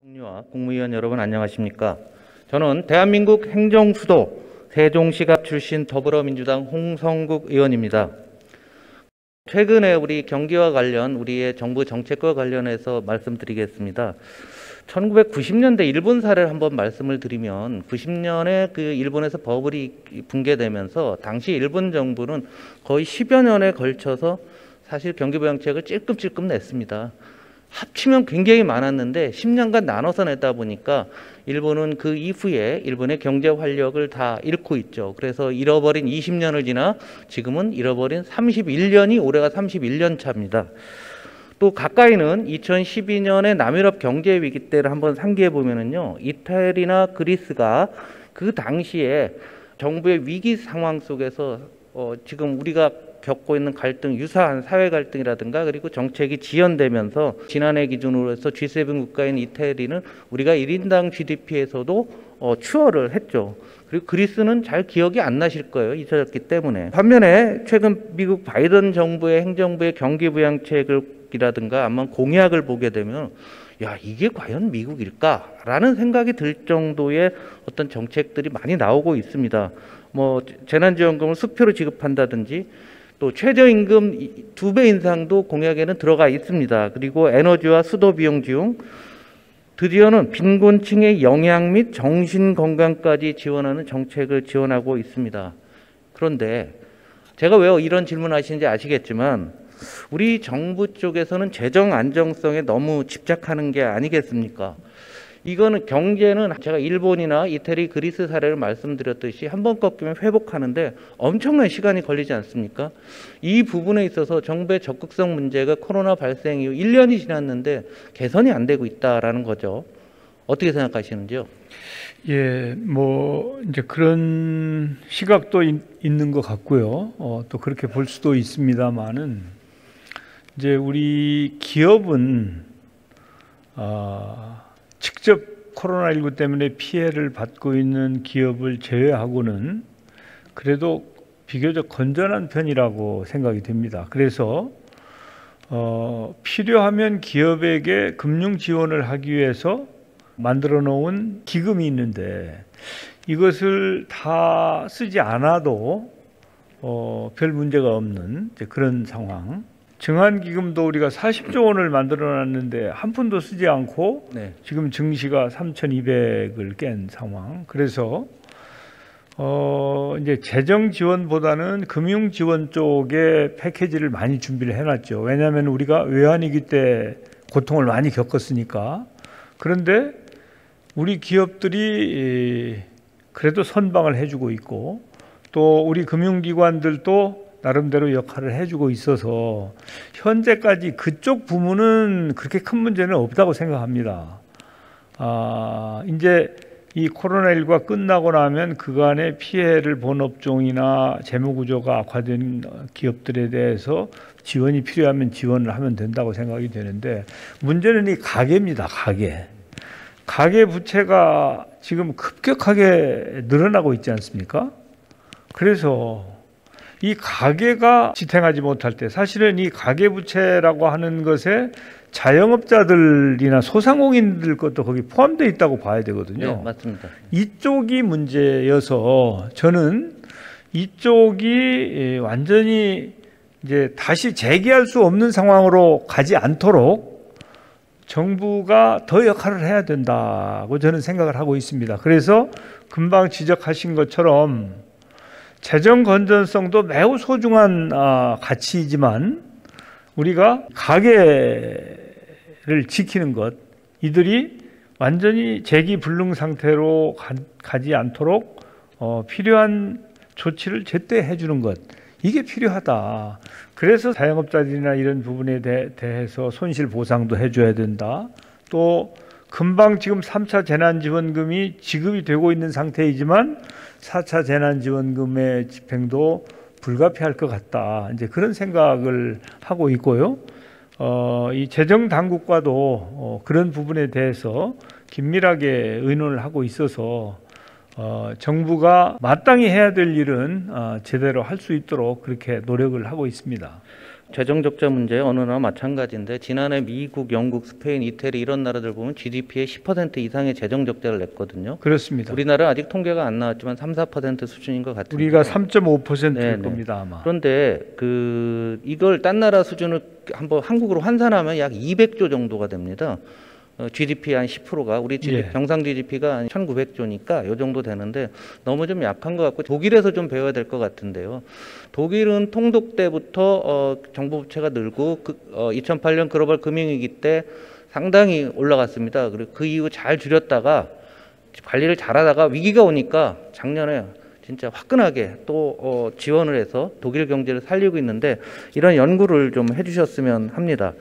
총리와 국무위원 여러분 안녕하십니까? 저는 대한민국 행정수도 세종시갑 출신 더불어민주당 홍성국 의원입니다. 최근에 우리 경기와 관련 우리의 정부 정책과 관련해서 말씀드리겠습니다. 1990년대 일본 사례를 한번 말씀을 드리면 90년에 그 일본에서 버블이 붕괴되면서 당시 일본 정부는 거의 10여 년에 걸쳐서 사실 경기부양책을 찔끔찔끔 냈습니다. 합치면 굉장히 많았는데 10년간 나눠서 냈다 보니까 일본은 그 이후에 일본의 경제 활력을 다 잃고 있죠. 그래서 잃어버린 20년을 지나 지금은 잃어버린 31년이 올해가 31년 차입니다. 또 가까이는 2012년에 남유럽 경제 위기 때를 한번 상기해 보면은요, 이태리나 그리스가 그 당시에 정부의 위기 상황 속에서 지금 우리가 겪고 있는 갈등, 유사한 사회 갈등이라든가 그리고 정책이 지연되면서 지난해 기준으로 해서 G7 국가인 이태리는 우리가 1인당 GDP에서도 추월을 했죠. 그리고 그리스는 잘 기억이 안 나실 거예요. 잊어졌기 때문에. 반면에 최근 미국 바이든 정부의 행정부의 경기부양책이라든가 아마 공약을 보게 되면 야, 이게 과연 미국일까라는 생각이 들 정도의 어떤 정책들이 많이 나오고 있습니다. 뭐 재난지원금을 수표로 지급한다든지 또 최저임금 2배 인상도 공약에는 들어가 있습니다. 그리고 에너지와 수도 비용 지원, 드디어는 빈곤층의 영양 및 정신건강까지 지원하는 정책을 지원하고 있습니다. 그런데 제가 왜 이런 질문을 하시는지 아시겠지만 우리 정부 쪽에서는 재정 안정성에 너무 집착하는 게 아니겠습니까? 이거는 경제는 제가 일본이나 이태리, 그리스 사례를 말씀드렸듯이 한 번 꺾이면 회복하는데 엄청난 시간이 걸리지 않습니까? 이 부분에 있어서 정부의 적극성 문제가 코로나 발생 이후 1년이 지났는데 개선이 안 되고 있다라는 거죠. 어떻게 생각하시는지요? 예, 뭐 이제 그런 시각도 있는 것 같고요. 또 그렇게 볼 수도 있습니다만은 이제 우리 기업은 직접 코로나19 때문에 피해를 받고 있는 기업을 제외하고는 그래도 비교적 건전한 편이라고 생각이 됩니다. 그래서 필요하면 기업에게 금융 지원을 하기 위해서 만들어 놓은 기금이 있는데 이것을 다 쓰지 않아도 별 문제가 없는 그런 상황. 증환기금도 우리가 40조 원을 만들어 놨는데 한 푼도 쓰지 않고 지금 증시가 3,200을 깬 상황. 그래서 이제 재정 지원보다는 금융 지원 쪽에 패키지를 많이 준비를 해놨죠. 왜냐하면 우리가 외환위기 때 고통을 많이 겪었으니까. 그런데 우리 기업들이 그래도 선방을 해주고 있고 또 우리 금융기관들도 나름대로 역할을 해주고 있어서 현재까지 그쪽 부문은 그렇게 큰 문제는 없다고 생각합니다. 이제 이 코로나19가 끝나고 나면 그간의 피해를 본 업종이나 재무구조가 악화된 기업들에 대해서 지원이 필요하면 지원을 하면 된다고 생각이 되는데 문제는 이 가계입니다. 가계 부채가 지금 급격하게 늘어나고 있지 않습니까? 그래서 이 가계가 지탱하지 못할 때 사실은 이 가계부채라고 하는 것에 자영업자들이나 소상공인들 것도 거기 포함되어 있다고 봐야 되거든요. 네, 맞습니다. 이쪽이 문제여서 저는 이쪽이 완전히 이제 다시 재기할 수 없는 상황으로 가지 않도록 정부가 더 역할을 해야 된다고 저는 생각을 하고 있습니다. 그래서 금방 지적하신 것처럼 재정 건전성도 매우 소중한 가치이지만 우리가 가계를 지키는 것, 이들이 완전히 재기불능 상태로 가지 않도록 필요한 조치를 제때 해주는 것, 이게 필요하다. 그래서 자영업자들이나 이런 부분에 대해서 손실 보상도 해줘야 된다. 또 금방 지금 3차 재난지원금이 지급이 되고 있는 상태이지만 4차 재난지원금의 집행도 불가피할 것 같다. 이제 그런 생각을 하고 있고요. 이 재정당국과도 그런 부분에 대해서 긴밀하게 의논을 하고 있어서 정부가 마땅히 해야 될 일은 제대로 할 수 있도록 그렇게 노력을 하고 있습니다. 재정 적자 문제 어느 나라 마찬가지인데 지난해 미국, 영국, 스페인, 이태리 이런 나라들 보면 GDP의 10% 이상의 재정 적자를 냈거든요. 그렇습니다. 우리나라 아직 통계가 안 나왔지만 3-4% 수준인 것 같은데. 우리가 3.5%일 네네. 겁니다 아마. 그런데 이걸 딴 나라 수준을 한번 한국으로 환산하면 약 200조 정도가 됩니다. GDP 한 10%가 우리 예. 경상 GDP가 한 1,900조니까 요 정도 되는데 너무 좀 약한 것 같고 독일에서 좀 배워야 될 것 같은데요. 독일은 통독 때부터 정부 부채가 늘고 2008년 글로벌 금융위기 때 상당히 올라갔습니다. 그리고 그 이후 잘 줄였다가 관리를 잘하다가 위기가 오니까 작년에 진짜 화끈하게 또 지원을 해서 독일 경제를 살리고 있는데 이런 연구를 좀 해주셨으면 합니다.